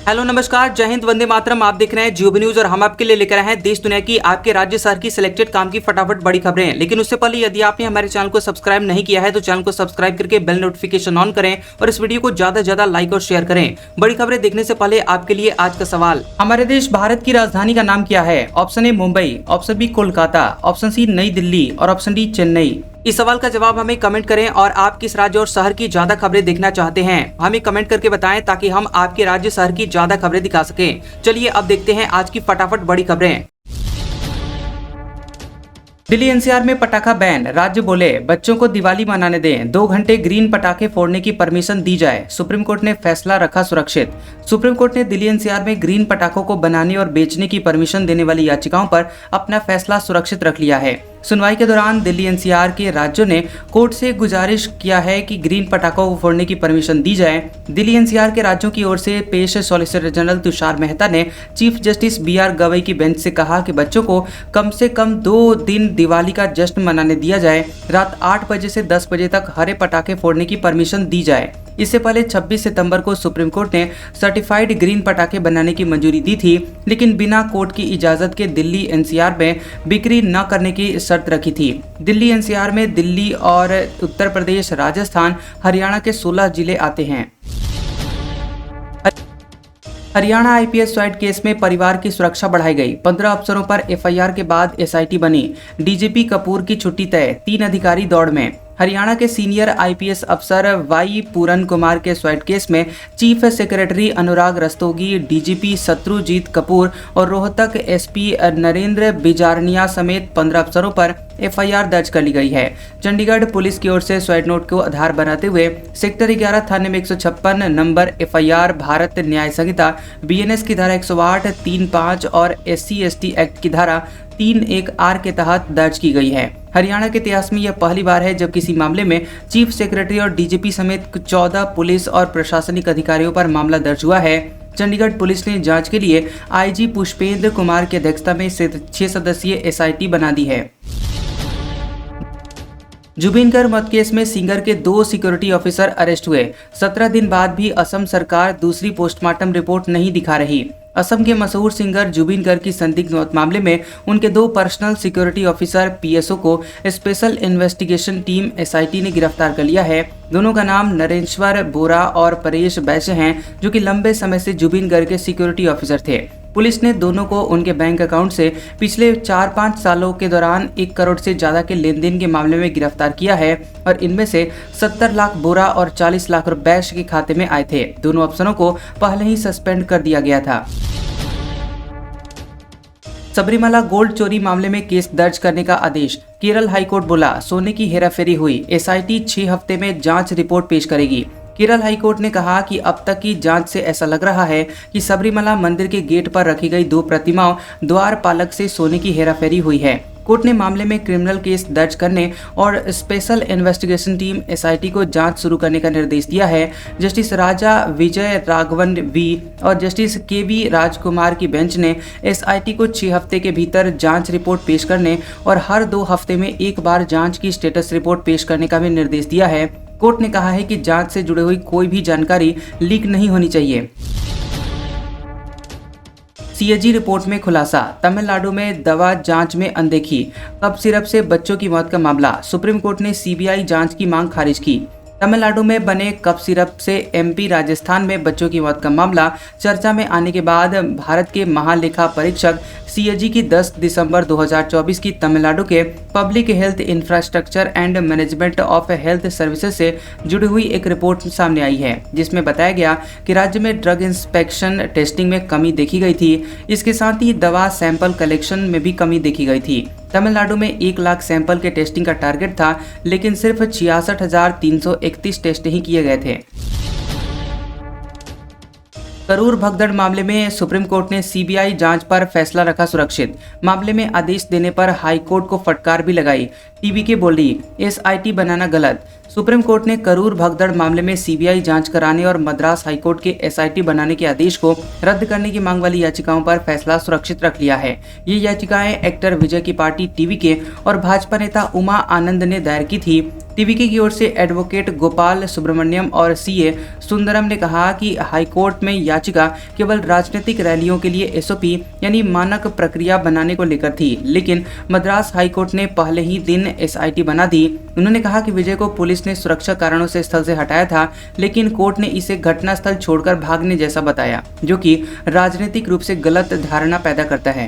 Hello नमस्कार, जय हिंद, वंदे मातरम। आप देख रहे हैं जियो न्यूज और हम आपके लिए लेकर आए हैं देश दुनिया की आपके राज्य शहर की सिलेक्टेड काम की फटाफट बड़ी खबरें। लेकिन उससे पहले यदि आपने हमारे चैनल को सब्सक्राइब नहीं किया है तो चैनल को सब्सक्राइब करके बेल नोटिफिकेशन ऑन करें और इस वीडियो को ज्यादा से ज्यादा लाइक और शेयर करें। बड़ी खबरें देखने से पहले आपके लिए आज का सवाल, हमारे देश भारत की राजधानी का नाम क्या है? Option A Mumbai, option B Kolkata, option C New Delhi और ऑप्शन डी चेन्नई। इस सवाल का जवाब हमें कमेंट करें और आप किस राज्य और शहर की ज्यादा खबरें देखना चाहते हैं हमें कमेंट करके बताएं ताकि हम आपके राज्य शहर की ज्यादा खबरें दिखा सकें। चलिए अब देखते हैं आज की फटाफट बड़ी खबरें। दिल्ली एनसीआर में पटाखा बैन, राज्य बोले बच्चों को दिवाली मनाने दें, 2 घंटे ग्रीन पटाखे फोड़ने की परमिशन दी जाए। सुप्रीम कोर्ट ने फैसला रखा सुरक्षित। सुप्रीम कोर्ट ने दिल्ली एनसीआर में ग्रीन पटाखों को बनाने और बेचने की परमिशन देने वाली याचिकाओं पर अपना फैसला सुरक्षित रख लिया है। सुनवाई के दौरान दिल्ली एनसीआर के राज्यों ने कोर्ट से गुजारिश किया है कि ग्रीन पटाखों को फोड़ने की परमिशन दी जाए। दिल्ली एनसीआर के राज्यों की ओर से पेश सॉलिसिटर जनरल तुषार मेहता ने चीफ जस्टिस BR गवई की बेंच से कहा कि बच्चों को कम से कम 2 दिन दिवाली का जश्न मनाने दिया जाए। रात 8 बजे से 10 बजे तक हरे पटाखे फोड़ने की परमिशन दी जाए। इससे पहले 26 सितंबर को सुप्रीम कोर्ट ने सर्टिफाइड ग्रीन पटाखे बनाने की मंजूरी दी थी, लेकिन बिना कोर्ट की इजाजत के दिल्ली एनसीआर में बिक्री न करने की शर्त रखी थी। दिल्ली एनसीआर में दिल्ली और उत्तर प्रदेश, राजस्थान, हरियाणा के 16 जिले आते हैं। हरियाणा IPS स्वाइट केस में परिवार की सुरक्षा बढ़ाई गई। 15 अफसरों पर FIR के बाद SIT बनी। DGP कपूर की छुट्टी तय, 3 अधिकारी दौड़ में। हरियाणा के सीनियर IPS अफसर वाई पूरन कुमार के स्वाइट केस में चीफ सेक्रेटरी अनुराग रस्तोगी, DGP शत्रुजीत कपूर और रोहतक SP नरेंद्र बिजारनिया समेत 15 अफसरों पर FIR दर्ज कर ली गई है। चंडीगढ़ पुलिस की ओर से स्वाइट नोट को आधार बनाते हुए सेक्टर 11 थाने में 156 नंबर FIR भारत न्याय संहिता BNS की धारा 108, 3(5) और SC/ST एक्ट की धारा 3(1)R के तहत दर्ज की गई है। हरियाणा के इतिहास में यह पहली बार है जब किसी मामले में चीफ सेक्रेटरी और DGP समेत 14 पुलिस और प्रशासनिक अधिकारियों पर मामला दर्ज हुआ है। चंडीगढ़ पुलिस ने जांच के लिए IG पुष्पेंद्र कुमार की अध्यक्षता में 6 सदस्यीय SIT बना दी है। जुबिन गर्ग मौत केस में सिंगर के 2 सिक्योरिटी ऑफिसर अरेस्ट हुए। 17 दिन बाद भी असम सरकार दूसरी पोस्टमार्टम रिपोर्ट नहीं दिखा रही। असम के मशहूर सिंगर जुबिन गर्ग की संदिग्ध मौत मामले में उनके 2 पर्सनल सिक्योरिटी ऑफिसर PSO को स्पेशल इन्वेस्टिगेशन टीम SIT ने गिरफ्तार कर लिया है। दोनों का नाम नरेश्वर बोरा और परेश वैश्य हैं, जो कि लंबे समय से जुबिन गर्ग के सिक्योरिटी ऑफिसर थे। पुलिस ने दोनों को उनके बैंक अकाउंट से पिछले 4-5 सालों के दौरान 1 करोड़ से ज्यादा के लेनदेन के मामले में गिरफ्तार किया है और इनमें से 70 लाख बोरा और 40 लाख वैश्य के खाते में आए थे। दोनों अफसरों को पहले ही सस्पेंड कर दिया गया था। सबरीमाला गोल्ड चोरी मामले में केस दर्ज करने का आदेश, केरल हाईकोर्ट बोला सोने की हेराफेरी हुई। SIT 6 हफ्ते में जांच रिपोर्ट पेश करेगी। केरल हाईकोर्ट ने कहा कि अब तक की जांच से ऐसा लग रहा है कि सबरीमाला मंदिर के गेट पर रखी गई 2 प्रतिमाओं द्वारपालक से सोने की हेराफेरी हुई है। कोर्ट ने मामले में क्रिमिनल केस दर्ज करने और स्पेशल इन्वेस्टिगेशन टीम SIT को जांच शुरू करने का निर्देश दिया है। जस्टिस राजा विजय राघवन V और जस्टिस KV राजकुमार की बेंच ने SIT को 6 हफ्ते के भीतर जांच रिपोर्ट पेश करने और हर 2 हफ्ते में एक बार जांच की स्टेटस रिपोर्ट पेश करने का भी निर्देश दिया है। कोर्ट ने कहा है कि जांच से जुड़ी हुई कोई भी जानकारी लीक नहीं होनी चाहिए। CAG रिपोर्ट में खुलासा, तमिलनाडु में दवा जांच में अनदेखी, कफ सिरप से बच्चों की मौत का मामला। सुप्रीम कोर्ट ने CBI जांच की मांग खारिज की। तमिलनाडु में बने कफ सिरप से MP राजस्थान में बच्चों की मौत का मामला चर्चा में आने के बाद भारत के महालेखा परीक्षक CAG की 10 दिसंबर 2024 की तमिलनाडु के public health infrastructure and management of health services से जुड़ी हुई एक रिपोर्ट सामने आई है, जिसमें बताया गया कि राज्य में ड्रग इंस्पेक्शन टेस्टिंग में कमी देखी गई थी। इसके साथ ही दवा सैंपल कलेक्शन में भी कमी देखी गई थी। तमिलनाडु में 1 लाख सैंपल के टेस्टिंग का टारगेट था, लेकिन सिर्फ 66,331 टेस्ट ही किए गए थे। करूर भगदड़ मामले में सुप्रीम कोर्ट ने CBI जांच पर फैसला रखा सुरक्षित। मामले में आदेश देने पर हाई कोर्ट को फटकार भी लगाई। TVK बोली SIT बनाना गलत। सुप्रीम कोर्ट ने करूर भगदड़ मामले में CBI जांच कराने और मद्रास हाईकोर्ट के SIT बनाने के आदेश को रद्द करने की मांग वाली याचिकाओं पर फैसला सुरक्षित रख लिया है। ये याचिकाएं एक्टर विजय की पार्टी TVK और भाजपा नेता उमा आनंद ने दायर की थी। टीवीके की ओर से एडवोकेट गोपाल सुब्रमण्यम और सीए सुंदरम ने कहा कि हाईकोर्ट में याचिका केवल राजनीतिक रैलियों के लिए एसओपी यानी मानक प्रक्रिया बनाने को लेकर थी, लेकिन मद्रास हाईकोर्ट ने पहले ही दिन एसआईटी बना दी। उन्होंने कहा कि विजय को पुलिस ने सुरक्षा कारणों से स्थल से हटाया था, लेकिन कोर्ट ने इसे घटनास्थल छोड़कर भागने जैसा बताया, जो कि राजनीतिक रूप से गलत धारणा पैदा करता है।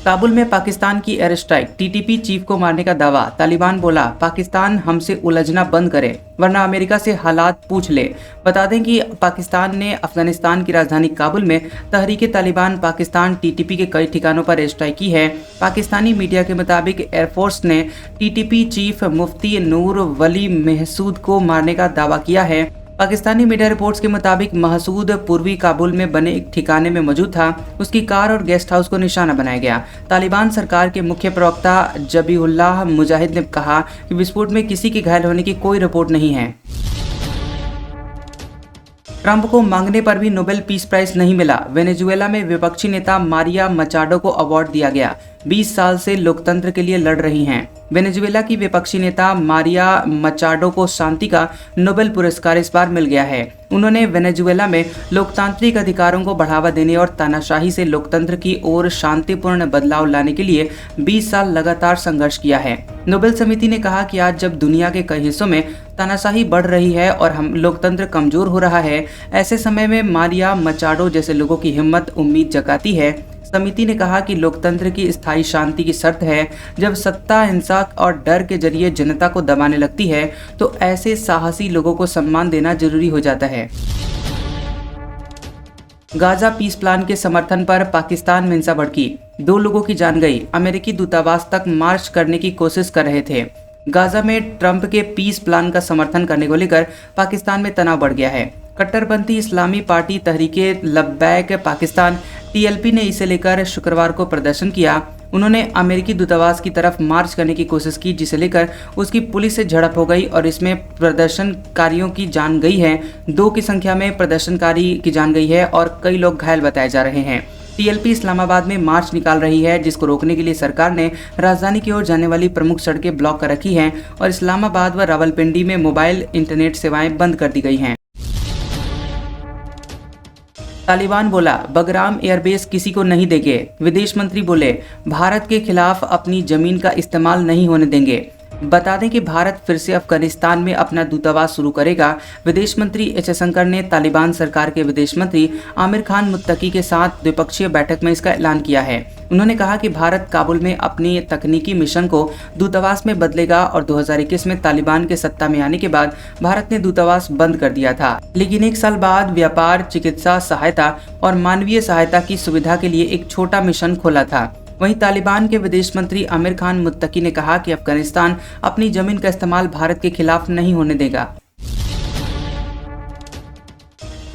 काबुल में पाकिस्तान की एयर स्ट्राइक, टीटीपी चीफ को मारने का दावा। तालिबान बोला, पाकिस्तान हमसे उलझना बंद करे वरना अमेरिका से हालात पूछ ले। बता दें कि पाकिस्तान ने अफगानिस्तान की राजधानी काबुल में तहरीके तालिबान पाकिस्तान टीटीपी के कई ठिकानों पर एयर स्ट्राइक की है। पाकिस्तानी मीडिया के मुताबिक एयरफोर्स ने टीटीपी चीफ मुफ्ती नूर वली महसूद को मारने का दावा किया है। पाकिस्तानी मीडिया रिपोर्ट्स के मुताबिक महसूद पूर्वी काबुल में बने एक ठिकाने में मौजूद था। उसकी कार और गेस्ट हाउस को निशाना बनाया गया। तालिबान सरकार के मुख्य प्रवक्ता जबीहुल्लाह मुजाहिद ने कहा कि विस्फोट में किसी के घायल होने की कोई रिपोर्ट नहीं है। ट्रंप को मांगने पर भी नोबेल पीस प्राइज नहीं मिला। वेनेजुएला में विपक्षी नेता मारिया मचाडो को अवार्ड दिया गया। 20 साल से लोकतंत्र के लिए लड़ रही हैं। वेनेजुएला की विपक्षी नेता मारिया मचाडो को शांति का नोबेल पुरस्कार इस बार मिल गया है। उन्होंने वेनेजुएला में लोकतांत्रिक अधिकारों को बढ़ावा देने और तानाशाही से लोकतंत्र की ओर शांतिपूर्ण बदलाव लाने के लिए 20 साल लगातार संघर्ष किया है। नोबेल समिति ने कहा कि आज जब दुनिया के कई हिस्सों में तानाशाही बढ़ रही है और हम लोकतंत्र कमजोर हो रहा है, ऐसे समय में मारिया मचाडो जैसे लोगों की हिम्मत उम्मीद जगाती है। समिति ने कहा कि लोकतंत्र की स्थायी शांति की शर्त है जब सत्ता हिंसा और डर के जरिए जनता को दबाने लगती है, तो ऐसे साहसी लोगों को सम्मान देना जरूरी हो जाता है। गाजा पीस प्लान के समर्थन पर पाकिस्तान में हिंसा भड़की, 2 लोगों की जान गई। अमेरिकी दूतावास तक मार्च करने की कोशिश कर रहे थे। गाजा में ट्रंप के पीस प्लान का समर्थन करने को लेकर पाकिस्तान में तनाव बढ़ गया है। कट्टरपंथी इस्लामी पार्टी तहरीके लब्बैक पाकिस्तान टीएलपी ने इसे लेकर शुक्रवार को प्रदर्शन किया। उन्होंने अमेरिकी दूतावास की तरफ मार्च करने की कोशिश की, जिसे लेकर उसकी पुलिस से झड़प हो गई और इसमें प्रदर्शनकारियों की जान गई है। 2 की संख्या में प्रदर्शनकारी की जान गई है और कई लोग घायल बताए जा रहे हैं। टीएलपी इस्लामाबाद में मार्च निकाल रही है, जिसको रोकने के लिए सरकार ने राजधानी की ओर जाने वाली प्रमुख सड़कें ब्लॉक कर रखी हैं और इस्लामाबाद व रावलपिंडी में मोबाइल इंटरनेट सेवाएं बंद कर दी गई हैं। तालिबान बोला, बगराम एयरबेस किसी को नहीं देंगे। विदेश मंत्री बोले, भारत के खिलाफ अपनी जमीन का इस्तेमाल नहीं होने देंगे। बता दें कि भारत फिर से अफगानिस्तान में अपना दूतावास शुरू करेगा। विदेश मंत्री एच शंकर ने तालिबान सरकार के विदेश मंत्री आमिर खान मुत्तकी के साथ द्विपक्षीय बैठक में इसका ऐलान किया है। उन्होंने कहा कि भारत काबुल में अपनी तकनीकी मिशन को दूतावास में बदलेगा और 2021 में तालिबान के सत्ता में आने के बाद भारत ने दूतावास बंद कर दिया था, लेकिन 1 साल बाद व्यापार, चिकित्सा सहायता और मानवीय सहायता की सुविधा के लिए एक छोटा मिशन खोला था। वहीं तालिबान के विदेश मंत्री आमिर खान मुत्तकी ने कहा कि अफगानिस्तान अपनी जमीन का इस्तेमाल भारत के खिलाफ नहीं होने देगा।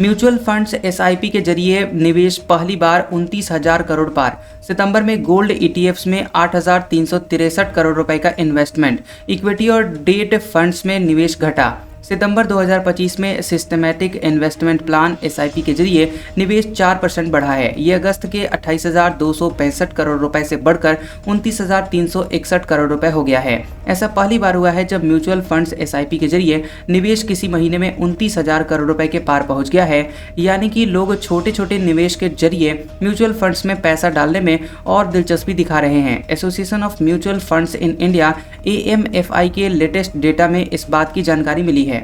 म्यूचुअल फंड्स एसआईपी के जरिए निवेश पहली बार 29,000 करोड़ पार। सितंबर में गोल्ड ईटीएफ्स में 8,363 करोड़ रुपए का इन्वेस्टमेंट। इक्विटी और डेट फंड्स में निवेश घटा। सितंबर 2025 में सिस्टमैटिक इन्वेस्टमेंट प्लान एसआईपी के जरिए निवेश 4% बढ़ा है। ये अगस्त के 28,265 करोड़ रुपए से बढ़कर 29,361 करोड़ रुपए हो गया है। ऐसा पहली बार हुआ है जब म्यूचुअल फंड्स एसआईपी के जरिए निवेश किसी महीने में 29,000 करोड़ रुपए के पार पहुंच गया है। यानी कि लोग छोटे छोटे निवेश के जरिए म्यूचुअल फंड्स में पैसा डालने में और दिलचस्पी दिखा रहे हैं। Association of mutual funds in India AMFI के लेटेस्ट डेटा में इस बात की जानकारी मिली है।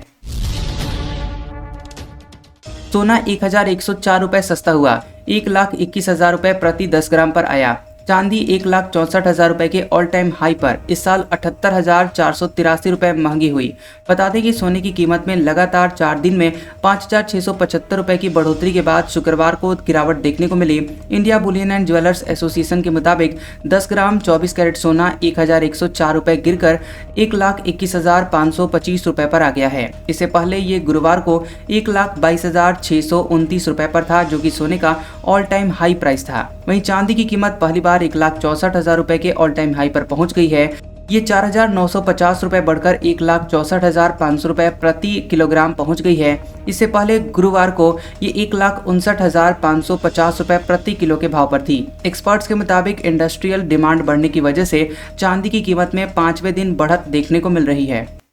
सोना 1,104 रुपए सस्ता हुआ, 1,21,000 रुपए प्रति 10 ग्राम पर आया। चांदी 1,64,000 रुपए के ऑल टाइम हाई पर। इस साल 78,483 रुपए महंगी हुई। बता दें कि सोने की कीमत में लगातार 4 दिन में 5,675 रुपए की बढ़ोतरी के बाद शुक्रवार को गिरावट देखने को मिली। India bullion and jewellers association के मुताबिक 10 ग्राम 24 कैरेट सोना 1,104 रुपए गिरकर 1,21,525 रुपए पर आ गया है। इससे पहले ये गुरुवार को 1,22,629 रुपए पर था, जो कि सोने का ऑल टाइम हाई प्राइस था। वहीं चांदी की कीमत पहली बार 1,64,000 रुपए के ऑल टाइम हाई पर पहुंच गई है। ये 4,950 रुपये बढ़कर 1,64,500 रुपये प्रति किलोग्राम पहुंच गई है। इससे पहले गुरुवार को ये 1,59,550 रुपये प्रति किलो के भाव पर थी। एक्सपर्ट्स के मुताबिक इंडस्ट्रियल डिमांड बढ़ने की वजह से चांदी की कीमत में 5वें दिन बढ़त देखने को मिल रही है।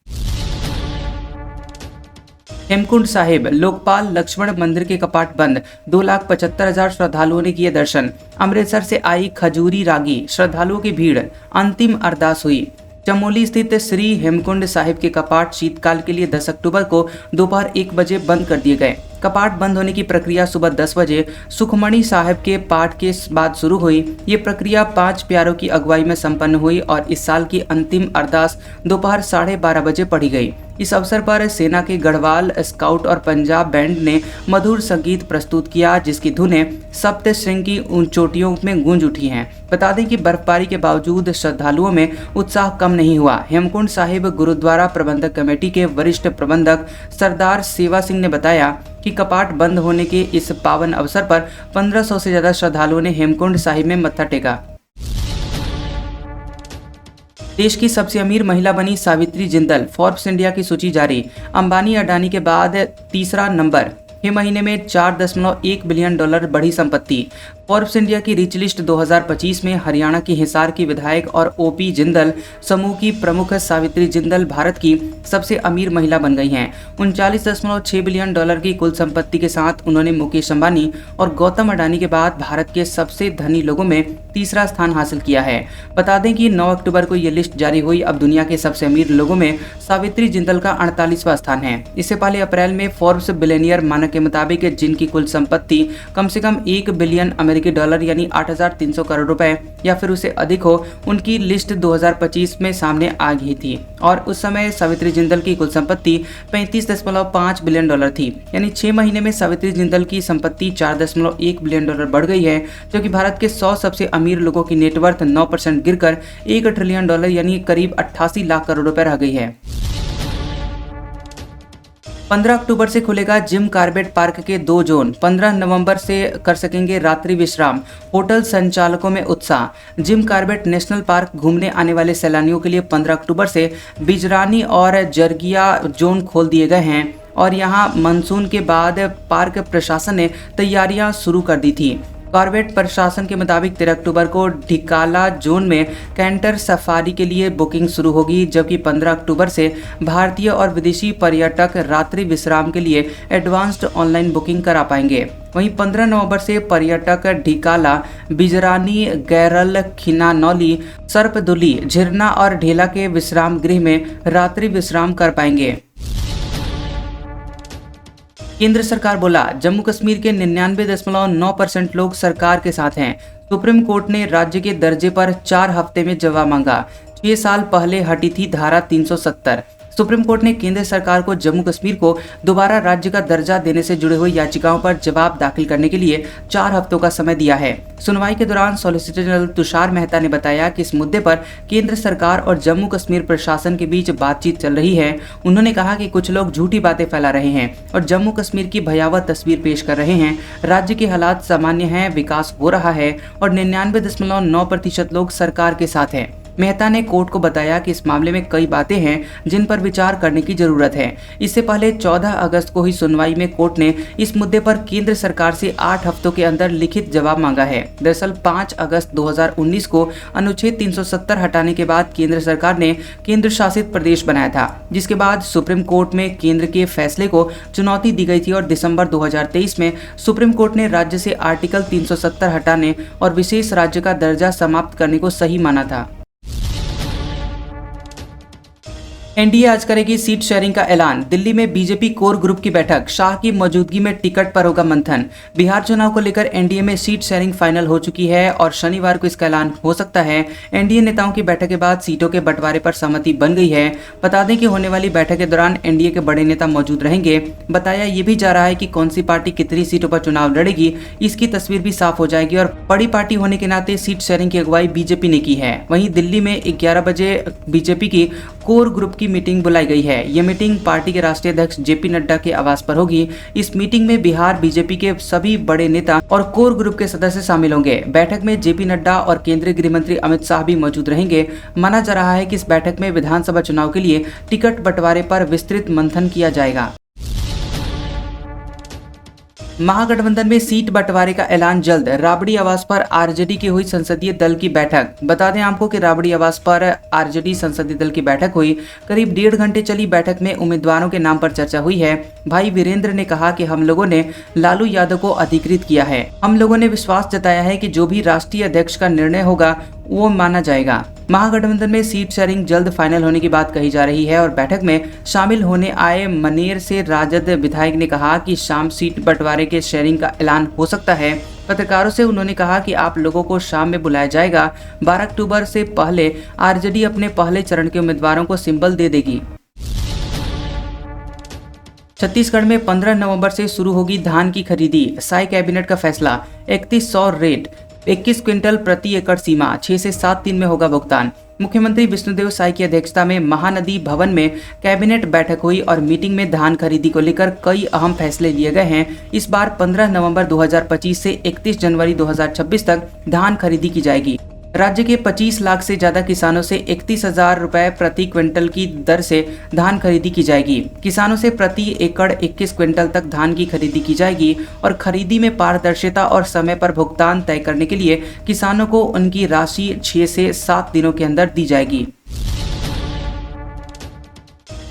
हेमकुंड साहिब लोकपाल लक्ष्मण मंदिर के कपाट बंद, 2,75,000 श्रद्धालुओं ने किए दर्शन। अमृतसर से आई खजूरी रागी श्रद्धालुओं की भीड़, अंतिम अरदास हुई। चमोली स्थित श्री हेमकुंड साहिब के कपाट शीतकाल के लिए 10 अक्टूबर को दोपहर 1 बजे बंद कर दिए गए। कपाट बंद होने की प्रक्रिया सुबह 10 बजे सुखमणि साहिब के पाठ के बाद शुरू हुई। ये प्रक्रिया 5 प्यारों की अगुवाई में संपन्न हुई और इस साल की अंतिम अरदास दोपहर 12:30 बजे पढ़ी गई। इस अवसर पर सेना के गढ़वाल स्काउट और पंजाब बैंड ने मधुर संगीत प्रस्तुत किया, जिसकी धुनें सप्त श्रृंग की उन चोटियों में गूंज उठी हैं। बता दें कि बर्फबारी के बावजूद श्रद्धालुओं में उत्साह कम नहीं हुआ। हेमकुंड साहिब गुरुद्वारा प्रबंधक कमेटी के वरिष्ठ प्रबंधक सरदार सेवा सिंह ने बताया कि कपाट बंद होने के इस पावन अवसर पर 1500 से ज्यादा श्रद्धालुओं ने हेमकुंड साहिब में मत्था टेका। देश की सबसे अमीर महिला बनी सावित्री जिंदल, फोर्ब्स इंडिया की सूची जारी। अंबानी अडानी के बाद तीसरा नंबर। 6 महीने में $4.1 बिलियन बढ़ी संपत्ति। फोर्ब्स इंडिया की रिच लिस्ट 2025 में हरियाणा की हिसार की विधायक और ओपी जिंदल समूह की प्रमुख सावित्री जिंदल भारत की सबसे अमीर महिला बन गई हैं। $39.6 बिलियन की कुल संपत्ति के साथ उन्होंने मुकेश अंबानी और गौतम अडानी के बाद भारत के सबसे धनी लोगों में तीसरा स्थान हासिल किया है। बता दें कि 9 अक्टूबर को ये लिस्ट जारी हुई। अब दुनिया के सबसे अमीर लोगों में सावित्री जिंदल का 48वां स्थान है। इससे पहले अप्रैल में फोर्ब्स बिलियनियर मानक के मुताबिक जिनकी कुल संपत्ति कम से कम $1 बिलियन अमेरिकी डॉलर यानी 8,300 करोड़ रुपए या फिर उससे अधिक हो, उनकी लिस्ट 2025 में सामने आ गई थी और उस समय सावित्री जिंदल की कुल संपत्ति $35.5 बिलियन थी। यानी 6 महीने में सावित्री जिंदल की संपत्ति $4.1 बिलियन बढ़ गई है, जो कि भारत के 100 सबसे अमीर लोगों की नेटवर्थ 9% गिरकर $1 ट्रिलियन यानी करीब 88 लाख करोड़ रुपए रह गई है। 15 अक्टूबर से खुलेगा जिम कार्बेट पार्क के 2 जोन। 15 नवंबर से कर सकेंगे रात्रि विश्राम। होटल संचालकों में उत्साह। जिम कार्बेट नेशनल पार्क घूमने आने वाले सैलानियों के लिए 15 अक्टूबर से बिजरानी और जरगिया जोन खोल दिए गए हैं और यहां मानसून के बाद पार्क प्रशासन ने तैयारियां शुरू कर दी थी। कॉर्बेट प्रशासन के मुताबिक 13 अक्टूबर को ढिकाला जोन में कैंटर सफारी के लिए बुकिंग शुरू होगी, जबकि 15 अक्टूबर से भारतीय और विदेशी पर्यटक रात्रि विश्राम के लिए एडवांस्ड ऑनलाइन बुकिंग करा पाएंगे। वहीं 15 नवंबर से पर्यटक ढिकाला, बिजरानी, गैरल, खिनानौली, सर्पदुली, झिरना और ढेला के विश्राम गृह में रात्रि विश्राम कर पाएंगे। केंद्र सरकार बोला, जम्मू कश्मीर के 99.9% लोग सरकार के साथ हैं। सुप्रीम कोर्ट ने राज्य के दर्जे पर 4 हफ्ते में जवाब मांगा। 6 साल पहले हटी थी धारा 370। सुप्रीम कोर्ट ने केंद्र सरकार को जम्मू कश्मीर को दोबारा राज्य का दर्जा देने से जुड़े हुए याचिकाओं पर जवाब दाखिल करने के लिए 4 हफ्तों का समय दिया है। सुनवाई के दौरान सॉलिसिटर जनरल तुषार मेहता ने बताया कि इस मुद्दे पर केंद्र सरकार और जम्मू कश्मीर प्रशासन के बीच बातचीत चल रही है। उन्होंने कहा कि कुछ लोग झूठी बातें फैला रहे हैं और जम्मू कश्मीर की भयावह तस्वीर पेश कर रहे हैं। राज्य के हालात सामान्य हैं, विकास हो रहा है और 99.9% लोग सरकार के साथ हैं। मेहता ने कोर्ट को बताया कि इस मामले में कई बातें हैं जिन पर विचार करने की जरूरत है। इससे पहले 14 अगस्त को हुई सुनवाई में कोर्ट ने इस मुद्दे पर केंद्र सरकार से 8 हफ्तों के अंदर लिखित जवाब मांगा है। दरअसल 5 अगस्त 2019 को अनुच्छेद 370 हटाने के बाद केंद्र सरकार ने केंद्र शासित प्रदेश बनाया था, जिसके बाद सुप्रीम कोर्ट में केंद्र के फैसले को चुनौती दी गई थी और दिसंबर 2023 में सुप्रीम कोर्ट ने राज्य से आर्टिकल 370 हटाने और विशेष राज्य का दर्जा समाप्त करने को सही माना था। एनडीए आज करेगी सीट शेयरिंग का ऐलान। दिल्ली में बीजेपी कोर ग्रुप की बैठक, शाह की मौजूदगी में टिकट पर होगा मंथन। बिहार चुनाव को लेकर एनडीए में सीट शेयरिंग फाइनल हो चुकी है और शनिवार को इसका ऐलान हो सकता है। एनडीए नेताओं की बैठक के बाद सीटों के बंटवारे पर सहमति बन गई है। बता दें कि होने वाली बैठक के दौरान एनडीए के बड़े नेता मौजूद रहेंगे। बताया ये भी जा रहा है कि कौन सी पार्टी कितनी सीटों पर चुनाव लड़ेगी, इसकी तस्वीर भी साफ हो जाएगी और बड़ी पार्टी होने के नाते सीट शेयरिंग की अगुवाई बीजेपी ने की है। वहीं दिल्ली में 11 बजे बीजेपी की कोर ग्रुप की मीटिंग बुलाई गई है। यह मीटिंग पार्टी के राष्ट्रीय अध्यक्ष जेपी नड्डा के आवास पर होगी। इस मीटिंग में बिहार बीजेपी के सभी बड़े नेता और कोर ग्रुप के सदस्य शामिल होंगे। बैठक में जेपी नड्डा और केंद्रीय गृह मंत्री अमित शाह भी मौजूद रहेंगे। माना जा रहा है कि इस बैठक में विधानसभा चुनाव के लिए टिकट बंटवारे पर विस्तृत मंथन किया जाएगा। महागठबंधन में सीट बंटवारे का ऐलान जल्द। राबड़ी आवास पर आरजेडी की हुई संसदीय दल की बैठक। बता दें आपको कि राबड़ी आवास पर आरजेडी संसदीय दल की बैठक हुई। करीब 1.5 घंटे चली बैठक में उम्मीदवारों के नाम पर चर्चा हुई है। भाई वीरेंद्र ने कहा कि हम लोगों ने लालू यादव को अधिकृत किया है। हम लोगों ने विश्वास जताया है कि जो भी राष्ट्रीय अध्यक्ष का निर्णय होगा वो माना जाएगा। महागठबंधन में सीट शेयरिंग जल्द फाइनल होने की बात कही जा रही है और बैठक में शामिल होने आए मनेर से राजद विधायक ने कहा कि शाम सीट बंटवारे के शेयरिंग का ऐलान हो सकता है। पत्रकारों से उन्होंने कहा कि आप लोगों को शाम में बुलाया जाएगा। 12 अक्टूबर से पहले आरजेडी अपने पहले चरण के उम्मीदवारों को सिंबल दे देगी। छत्तीसगढ़ में 15 नवंबर से शुरू होगी धान की खरीदी। साई कैबिनेट का फैसला। 3100 रेट, 21 क्विंटल प्रति एकड़ सीमा, 6 से 7 दिन में होगा भुगतान। मुख्यमंत्री विष्णुदेव साई की अध्यक्षता में महानदी भवन में कैबिनेट बैठक हुई और मीटिंग में धान खरीदी को लेकर कई अहम फैसले लिए गए हैं। इस बार 15 नवंबर 2025 से 31 जनवरी 2026 तक धान खरीदी की जाएगी। राज्य के 25 लाख से ज्यादा किसानों से 31,000 रुपए प्रति क्विंटल की दर से धान खरीदी की जाएगी। किसानों से प्रति एकड़ 21 क्विंटल तक धान की खरीदी की जाएगी और खरीदी में पारदर्शिता और समय पर भुगतान तय करने के लिए किसानों को उनकी राशि 6 से 7 दिनों के अंदर दी जाएगी।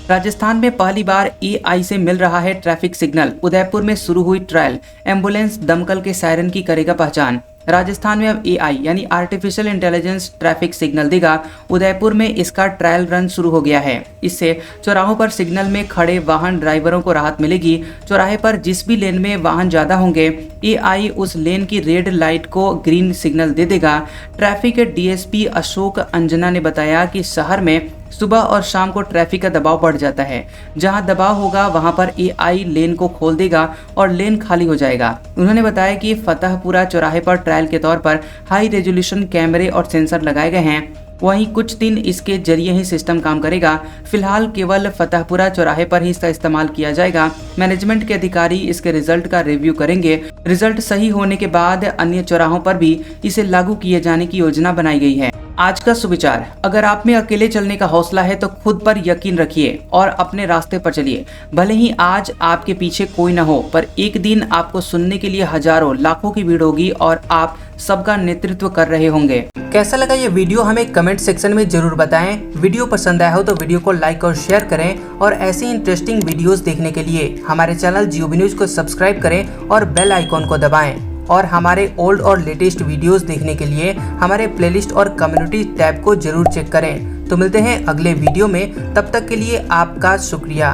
राजस्थान में पहली बार एआई से मिल रहा है ट्रैफिक सिग्नल। उदयपुर में शुरू हुई ट्रायल। एम्बुलेंस दमकल के सायरन की करेगा पहचान। राजस्थान में अब एआई यानी आर्टिफिशियल इंटेलिजेंस ट्रैफिक सिग्नल देगा। उदयपुर में इसका ट्रायल रन शुरू हो गया है। इससे चौराहों पर सिग्नल में खड़े वाहन ड्राइवरों को राहत मिलेगी। चौराहे पर जिस भी लेन में वाहन ज्यादा होंगे, एआई उस लेन की रेड लाइट को ग्रीन सिग्नल दे देगा। ट्रैफिक डीएसपी अशोक अंजना ने बताया कि शहर में सुबह और शाम को ट्रैफिक का दबाव बढ़ जाता है। जहां दबाव होगा वहां पर एआई लेन को खोल देगा और लेन खाली हो जाएगा। उन्होंने बताया कि फतेहपुरा चौराहे पर ट्रायल के तौर पर हाई रेजोल्यूशन कैमरे और सेंसर लगाए गए हैं। वहीं कुछ दिन इसके जरिए ही सिस्टम काम करेगा। फिलहाल केवल फतेहपुरा चौराहे पर ही इसका इस्तेमाल किया जाएगा। मैनेजमेंट के अधिकारी इसके रिजल्ट का रिव्यू करेंगे। रिजल्ट सही होने के बाद अन्य चौराहों पर भी इसे लागू किए जाने की योजना बनाई गई है। आज का सुविचार। अगर आप में अकेले चलने का हौसला है तो खुद पर यकीन रखिए और अपने रास्ते पर चलिए। भले ही आज आपके पीछे कोई न हो, पर एक दिन आपको सुनने के लिए हजारों लाखों की भीड़ होगी और आप सबका नेतृत्व कर रहे होंगे। कैसा लगा ये वीडियो हमें कमेंट सेक्शन में जरूर बताएं। वीडियो पसंद आया हो तो वीडियो को लाइक और शेयर करें और ऐसी इंटरेस्टिंग वीडियोस देखने के लिए हमारे चैनल जियोबी न्यूज को सब्सक्राइब करें और बेल आइकॉन को दबाएं। और हमारे ओल्ड और लेटेस्ट वीडियोस देखने के लिए हमारे प्लेलिस्ट और कम्युनिटी टैब को जरूर चेक करें। तो मिलते हैं अगले वीडियो में, तब तक के लिए आपका शुक्रिया।